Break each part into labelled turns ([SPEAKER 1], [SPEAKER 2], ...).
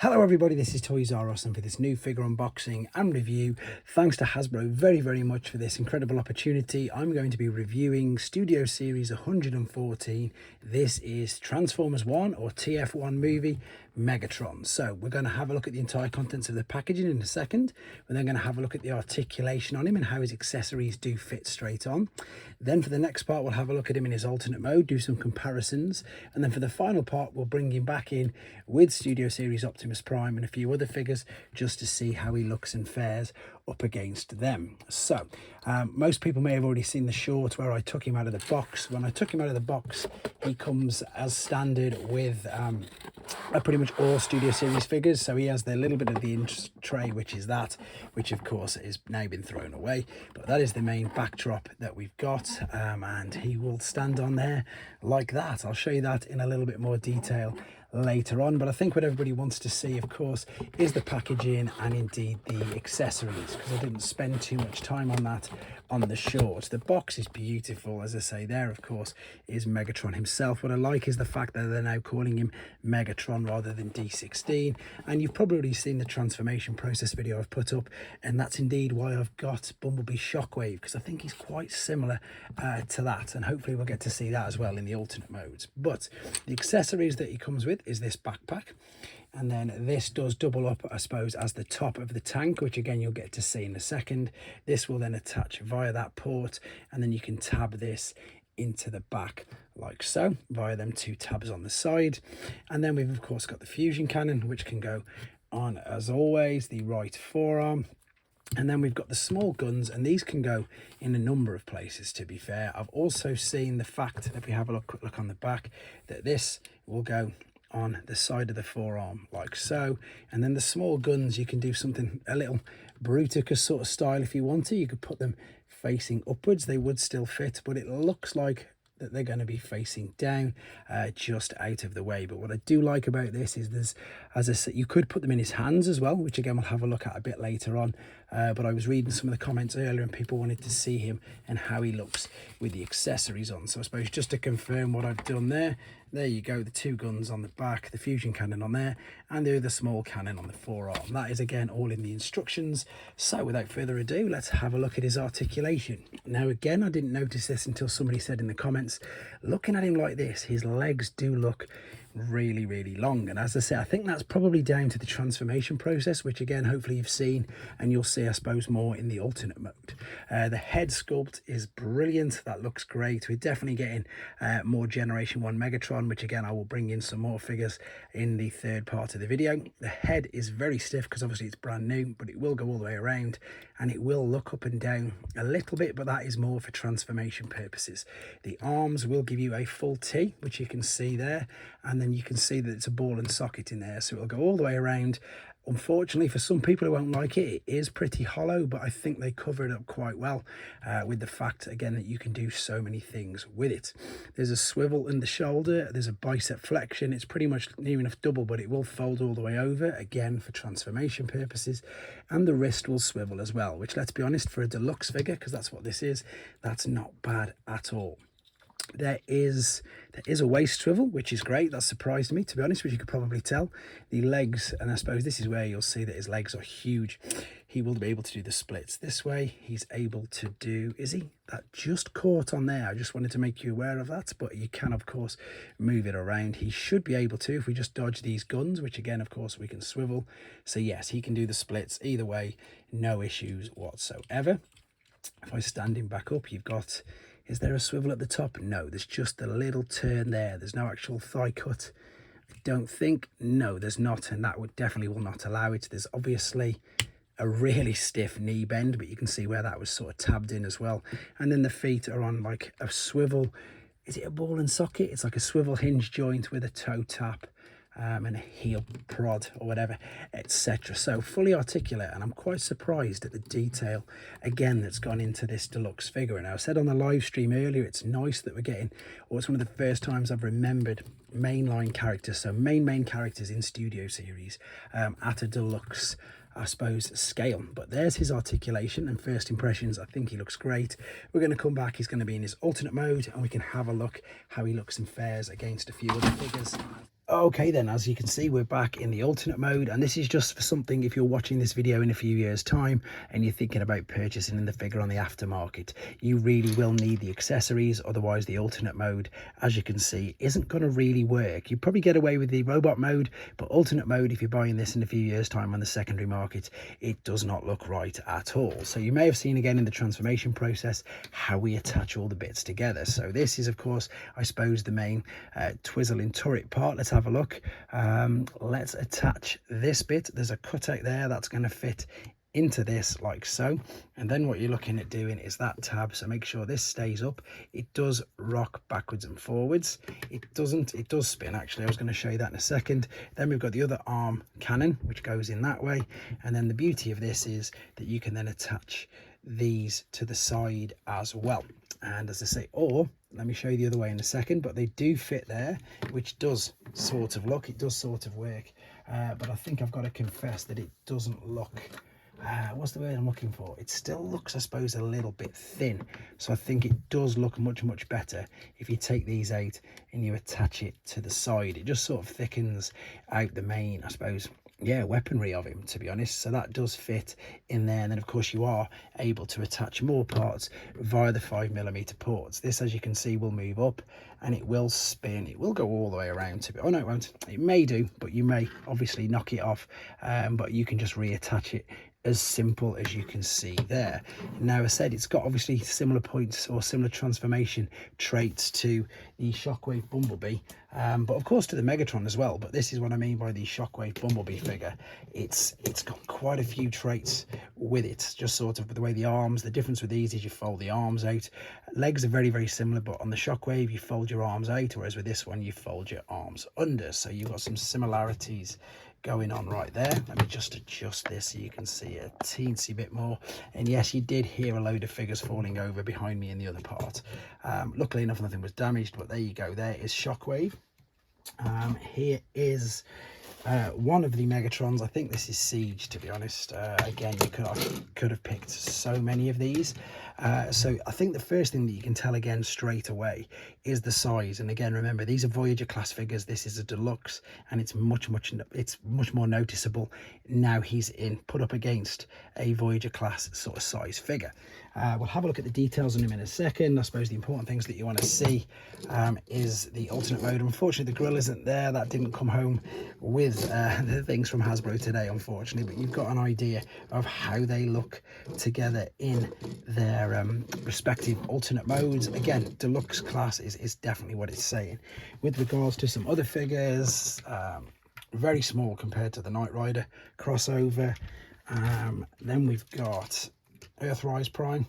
[SPEAKER 1] Hello everybody, this is Toys R Us, and for this new figure unboxing and review, thanks to Hasbro very much for this incredible opportunity. I'm going to be reviewing Studio Series 114. This is Transformers 1 or TF1 movie Megatron. So we're going to have a look at the entire contents of the packaging in a second. We're then going to have a look at the articulation on him and how his accessories do fit straight on. Then for the next part, we'll have a look at him in his alternate mode, do some comparisons, and then for the final part, we'll bring him back in with Studio Series Optimus Prime and a few other figures just to see how he looks and fares up against them. So most people may have already seen the short where I took him out of the box. When I took him out of the box, he comes as standard with pretty much all Studio Series figures. So he has the little bit of the tray, which is that, which of course has now been thrown away, but that is the main backdrop that we've got, and he will stand on there like that. I'll show you that in a little bit more detail later on, but I think what everybody wants to see, of course, is the packaging and indeed the accessories, because I didn't spend too much time on that on the short. The box is beautiful, as I say. There, of course, is Megatron himself. What I like is the fact that they're now calling him Megatron rather than D16, and you've probably seen the transformation process video I've put up, and that's indeed why I've got Bumblebee Shockwave, because I think he's quite similar to that, and hopefully we'll get to see that as well in the alternate modes. But the accessories that he comes with is this backpack, and then this does double up, I suppose, as the top of the tank, which again you'll get to see in a second. This will then attach via that port, and then you can tab this into the back like so via them two tabs on the side. And then we've of course got the fusion cannon, which can go on as always the right forearm. And then we've got the small guns, and these can go in a number of places, to be fair. I've also seen the fact that if we have a quick look on the back, that this will go on the side of the forearm like so. And then the small guns, you can do something a little Bruticus sort of style if you want to. You could put them facing upwards, they would still fit, but it looks like that they're going to be facing down, just out of the way. But what I do like about this is there's, as I said, you could put them in his hands as well, which again we'll have a look at a bit later on. But I was reading some of the comments earlier and people wanted to see him and how he looks with the accessories on. So I suppose just to confirm what I've done there you go, the two guns on the back, the fusion cannon on there, and the other small cannon on the forearm. That is again all in the instructions. So without further ado, let's have a look at his articulation. Now again, I didn't notice this until somebody said in the comments, looking at him like this, his legs do look really long, and as I say, I think that's probably down to the transformation process, which again hopefully you've seen, and you'll see I suppose more in the alternate mode. The head sculpt is brilliant, that looks great. We're definitely getting more generation 1 Megatron, which again I will bring in some more figures in the third part of the video. The head is very stiff because obviously it's brand new, but it will go all the way around and it will look up and down a little bit, but that is more for transformation purposes. The arms will give you a full T, which you can see there, and then you can see that it's a ball and socket in there, so it'll go all the way around. Unfortunately, for some people who won't like it, it is pretty hollow, but I think they cover it up quite well with the fact, again, that you can do so many things with it. There's a swivel in the shoulder, there's a bicep flexion. It's pretty much near enough double, but it will fold all the way over, again, for transformation purposes. And the wrist will swivel as well, which, let's be honest, for a deluxe figure, because that's what this is, that's not bad at all. There is a waist swivel, which is great. That surprised me, to be honest, which you could probably tell. The legs, and I suppose this is where you'll see that his legs are huge. He will be able to do the splits this way. He's able to do, is he? That just caught on there. I just wanted to make you aware of that, but you can, of course, move it around. He should be able to if we just dodge these guns, which again, of course, we can swivel. So yes, he can do the splits either way, no issues whatsoever. If I stand him back up, you've got... Is there a swivel at the top? No, there's just a little turn there. There's no actual thigh cut. I don't think. No, there's not, and that would definitely will not allow it. There's obviously a really stiff knee bend, but you can see where that was sort of tabbed in as well. And then the feet are on like a swivel. Is it a ball and socket? It's like a swivel hinge joint with a toe tap. And a heel prod or whatever, etc. So fully articulate, and I'm quite surprised at the detail again that's gone into this deluxe figure. And I said on the live stream earlier, it's nice that we're getting, or it's one of the first times I've remembered mainline characters, so main characters in Studio Series at a deluxe, I suppose, scale. But there's his articulation and first impressions. I think he looks great. We're going to come back, he's going to be in his alternate mode, and we can have a look how he looks and fares against a few other figures. Okay then, as you can see, we're back in the alternate mode, and this is just for something if you're watching this video in a few years time and you're thinking about purchasing the figure on the aftermarket. You really will need the accessories, otherwise the alternate mode, as you can see, isn't going to really work. You probably get away with the robot mode, but alternate mode, if you're buying this in a few years time on the secondary market, it does not look right at all. So you may have seen again in the transformation process how we attach all the bits together. So this is, of course, I suppose the main twizzling turret part. Let's have a look. Let's attach this bit. There's a cutout there that's going to fit into this like so, and then what you're looking at doing is that tab, so make sure this stays up. It does rock backwards and forwards. It does spin actually. I was going to show you that in a second. Then we've got the other arm cannon which goes in that way, and then the beauty of this is that you can then attach these to the side as well. And as I say, or let me show you the other way in a second, but they do fit there, which does sort of look, it does sort of work, but I think I've got to confess that it doesn't look, what's the word I'm looking for? It still looks, I suppose, a little bit thin. So I think it does look much better if you take these out and you attach it to the side. It just sort of thickens out the main, I suppose, yeah, weaponry of him, to be honest. So that does fit in there, and then of course you are able to attach more parts via the 5mm ports. This, as you can see, will move up and it will spin. It will go all the way around to be, oh no it won't, it may do, but you may obviously knock it off, but you can just reattach it, as simple as you can see there. Now, I said it's got obviously similar points or similar transformation traits to the Shockwave Bumblebee, but of course to the Megatron as well. But this is what I mean by the Shockwave Bumblebee figure. It's got quite a few traits with it, just sort of the way the arms, the difference with these is you fold the arms out. Legs are very similar, but on the Shockwave you fold your arms out, whereas with this one you fold your arms under. So you've got some similarities going on right there. Let me just adjust this so you can see a teensy bit more. And yes, you did hear a load of figures falling over behind me in the other part. Luckily enough, nothing was damaged, but there you go. There is Shockwave. Here is one of the Megatrons. I think this is Siege, to be honest. Again, you could have picked so many of these. So I think the first thing that you can tell again straight away is the size. And again, remember, these are Voyager class figures. This is a deluxe, and it's much more noticeable now he's put up against a Voyager class sort of size figure. We'll have a look at the details on him in a second. I suppose the important things that you want to see is the alternate mode. Unfortunately, the grill isn't there. That didn't come home with the things from Hasbro today, unfortunately, but you've got an idea of how they look together in their respective alternate modes. Again, deluxe class is definitely what it's saying. With regards to some other figures, very small compared to the Knight Rider crossover. Then we've got Earthrise Prime,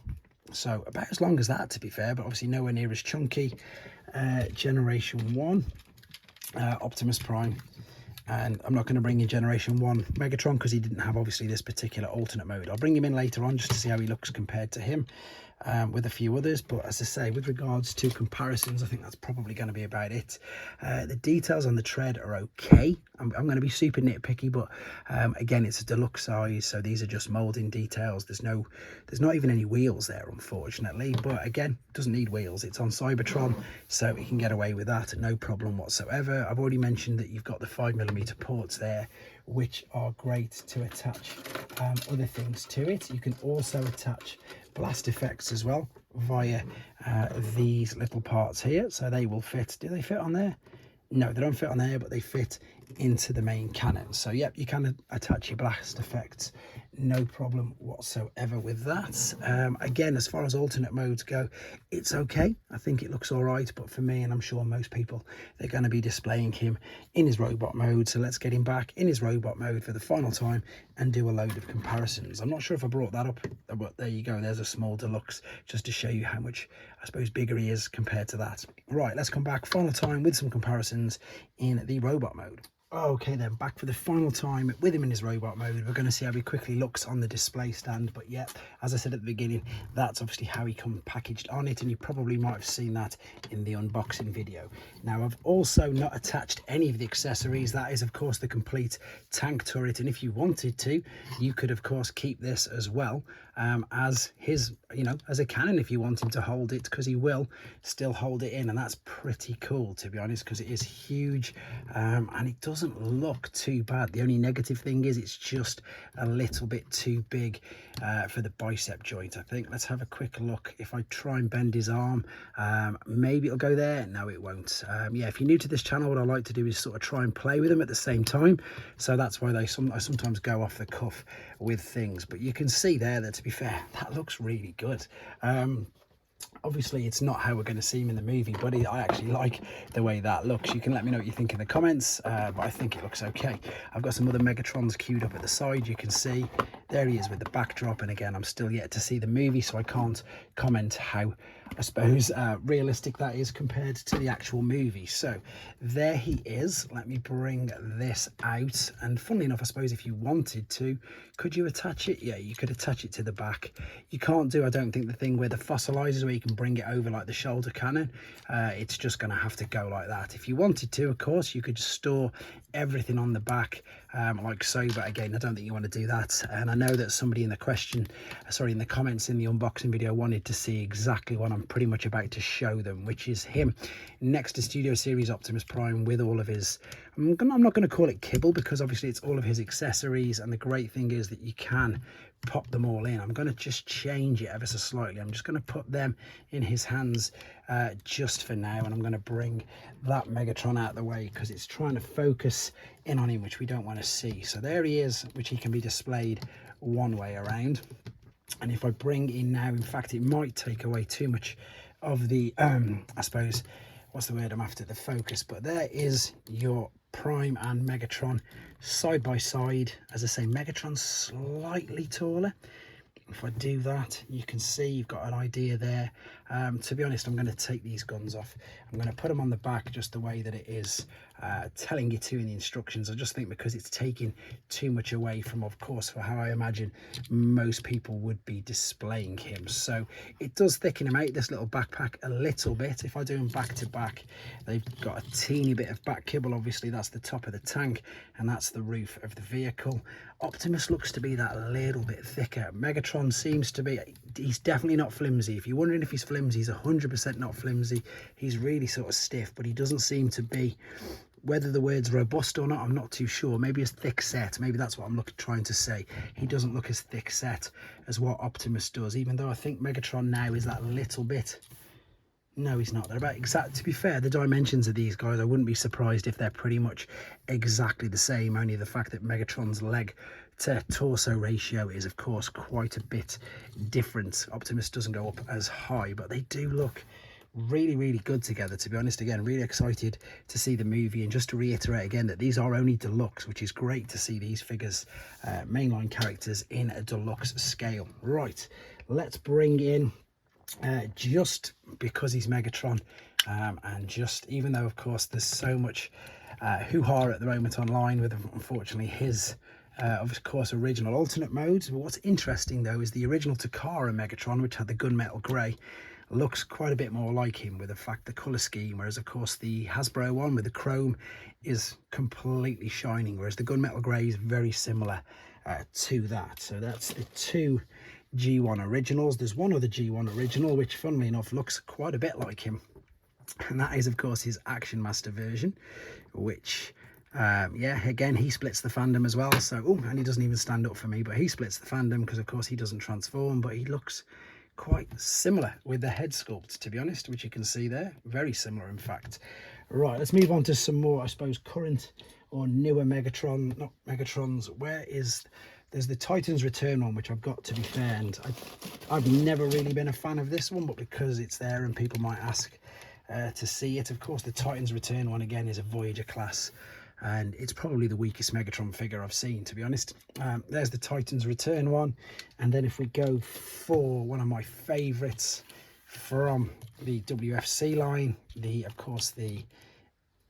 [SPEAKER 1] so about as long as that, to be fair, but obviously nowhere near as chunky. Generation 1 Optimus Prime, and I'm not going to bring in Generation 1 Megatron because he didn't have obviously this particular alternate mode. I'll bring him in later on just to see how he looks compared to him, with a few others. But as I say, with regards to comparisons, I think that's probably going to be about it. The details on the tread are okay. I'm going to be super nitpicky, but again, it's a deluxe size, so these are just molding details. There's not even any wheels there, unfortunately, but again, doesn't need wheels. It's on Cybertron, so you can get away with that, no problem whatsoever. I've already mentioned that you've got the 5mm ports there, which are great to attach other things to it. You can also attach blast effects as well via these little parts here, so they will fit. Do they fit on there? No, they don't fit on there, but they fit into the main cannon. So yep, you can attach your blast effects, no problem whatsoever with that. Again, as far as alternate modes go, it's okay. I think it looks all right, but for me, and I'm sure most people, they're going to be displaying him in his robot mode. So let's get him back in his robot mode for the final time and do a load of comparisons. I'm not sure if I brought that up, but there you go. There's a small deluxe just to show you how much, I suppose, bigger he is compared to that. Right, let's come back final time with some comparisons in the robot mode. Okay then, back for the final time with him in his robot mode. We're going to see how he quickly looks on the display stand. But yeah, as I said at the beginning, that's obviously how he comes packaged on it, and you probably might have seen that in the unboxing video. Now, I've also not attached any of the accessories. That is of course the complete tank turret, and if you wanted to, you could of course keep this as well as his, as a cannon if you want him to hold it, because he will still hold it in, and that's pretty cool, to be honest, because it is huge and it doesn't look too bad. The only negative thing is it's just a little bit too big for the bicep joint, I think. Let's have a quick look. If I try and bend his arm, maybe it'll go there. No, it won't. Yeah, if you're new to this channel, what I like to do is sort of try and play with them at the same time, so that's why I sometimes go off the cuff with things. But you can see there that, to be fair, that looks really good. Obviously it's not how we're going to see him in the movie, but I actually like the way that looks. You can let me know what you think in the comments, but I think it looks okay. I've got some other Megatrons queued up at the side. You can see there he is with the backdrop, and again, I'm still yet to see the movie, so I can't comment how, I suppose, realistic that is compared to the actual movie. So there he is. Let me bring this out, and funnily enough, I suppose if you wanted to, could you attach it? Yeah, you could attach it to the back. You can't do, I don't think, the thing where the fossilizers, where you can bring it over like the shoulder cannon. It's just going to have to go like that. If you wanted to, of course, you could store everything on the back like so, but again, I don't think you want to do that. And I know that somebody in the in the comments in the unboxing video wanted to see exactly what I'm pretty much about to show them, which is him next to Studio Series Optimus Prime with all of his, I'm not going to call it kibble, because obviously it's all of his accessories, and the great thing is that you can pop them all in. I'm going to just change it ever so slightly. I'm just going to put them in his hands just for now, and I'm going to bring that Megatron out of the way because it's trying to focus in on him, which we don't want to see. So there he is, which he can be displayed one way around. And if I bring in now, in fact, it might take away too much of the I suppose, what's the word I'm after, the focus. But there is your Prime and Megatron side by side. As I say, Megatron's slightly taller. If I do that, you can see you've got an idea there. To be honest, I'm going to take these guns off. I'm going to put them on the back just the way that it is telling you to in the instructions. I just think because it's taking too much away from, of course, for how I imagine most people would be displaying him. So it does thicken him out, this little backpack, a little bit. If I do them back to back, they've got a teeny bit of back kibble. Obviously, that's the top of the tank, and that's the roof of the vehicle. Optimus looks to be that little bit thicker. Megatron seems to be, he's definitely not flimsy. If you're wondering if he's flimsy, he's 100% not flimsy. He's really sort of stiff, but he doesn't seem to be, whether the word's robust or not, I'm not too sure. Maybe it's thick set. Maybe that's what I'm trying to say. He doesn't look as thick set as what Optimus does, even though I think Megatron now is that little bit. No, he's not. They're about exact. To be fair, the dimensions of these guys, I wouldn't be surprised if they're pretty much exactly the same. Only the fact that Megatron's leg to torso ratio is, of course, quite a bit different. Optimus doesn't go up as high, but they do look really, really good together, to be honest. Again, really excited to see the movie, and just to reiterate again that these are only deluxe, which is great to see these figures, mainline characters, in a deluxe scale. Right, let's bring in just because he's Megatron, and just, even though of course there's so much hoo-ha at the moment online with, unfortunately, his of course original alternate modes. But what's interesting though is the original Takara Megatron, which had the gunmetal grey, looks quite a bit more like him with the fact the color scheme, whereas of course the Hasbro one with the chrome is completely shining, whereas the gunmetal grey is very similar to that. So that's the two G1 originals. There's one other G1 original which, funnily enough, looks quite a bit like him, and that is of course his Action Master version, which yeah, again, he splits the fandom as well. So, oh, and he doesn't even stand up for me, but he splits the fandom because of course he doesn't transform, but he looks quite similar with the head sculpt, to be honest, which you can see there, very similar in fact. Right, let's move on to some more, I suppose, current or newer Megatron, not Megatrons. There's the Titans Return one, which I've got, to be fair, and I've never really been a fan of this one, but because it's there and people might ask to see it, of course the Titans Return one again is a Voyager class, and it's probably the weakest Megatron figure I've seen, to be honest. There's the Titans Return one, and then if we go for one of my favorites from the WFC line, of course the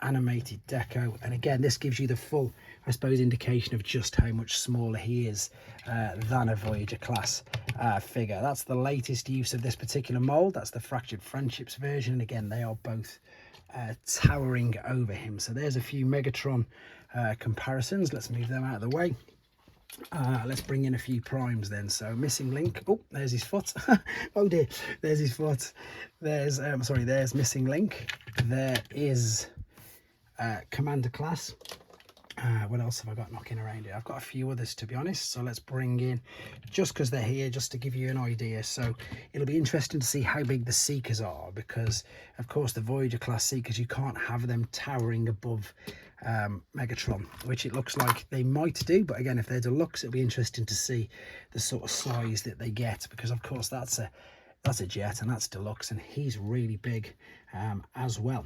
[SPEAKER 1] animated deco, and again this gives you the full, I suppose, indication of just how much smaller he is than a Voyager class figure. That's the latest use of this particular mold. That's the Fractured Friendships version, and again they are both towering over him. So there's a few Megatron comparisons. Let's move them out of the way. Let's bring in a few primes then. So Missing Link, oh there's his foot. Oh dear, there's his foot. There's sorry, there's Missing Link. There is Commander class. What else have I got knocking around here? I've got a few others, to be honest. So let's bring in, just because they're here, just to give you an idea. So it'll be interesting to see how big the Seekers are, because of course the Voyager class Seekers, you can't have them towering above Megatron, which it looks like they might do. But again, if they're deluxe, it'll be interesting to see the sort of size that they get, because of course that's a jet and that's deluxe, and he's really big as well.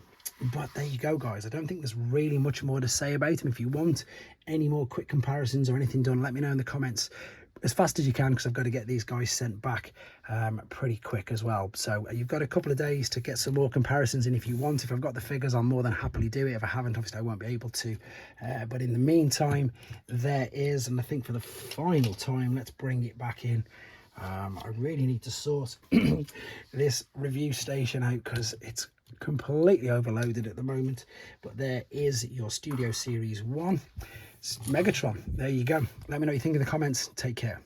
[SPEAKER 1] But there you go, guys. I don't think there's really much more to say about him. If you want any more quick comparisons or anything done, let me know in the comments as fast as you can, because I've got to get these guys sent back pretty quick as well. So you've got a couple of days to get some more comparisons in if you want. If I've got the figures, I'll more than happily do it. If I haven't, obviously I won't be able to. But in the meantime, there is, and I think for the final time, let's bring it back in. I really need to sort this review station out because it's completely overloaded at the moment. But there is your Studio Series 1 Megatron. There you go. Let me know what you think in the comments. Take care.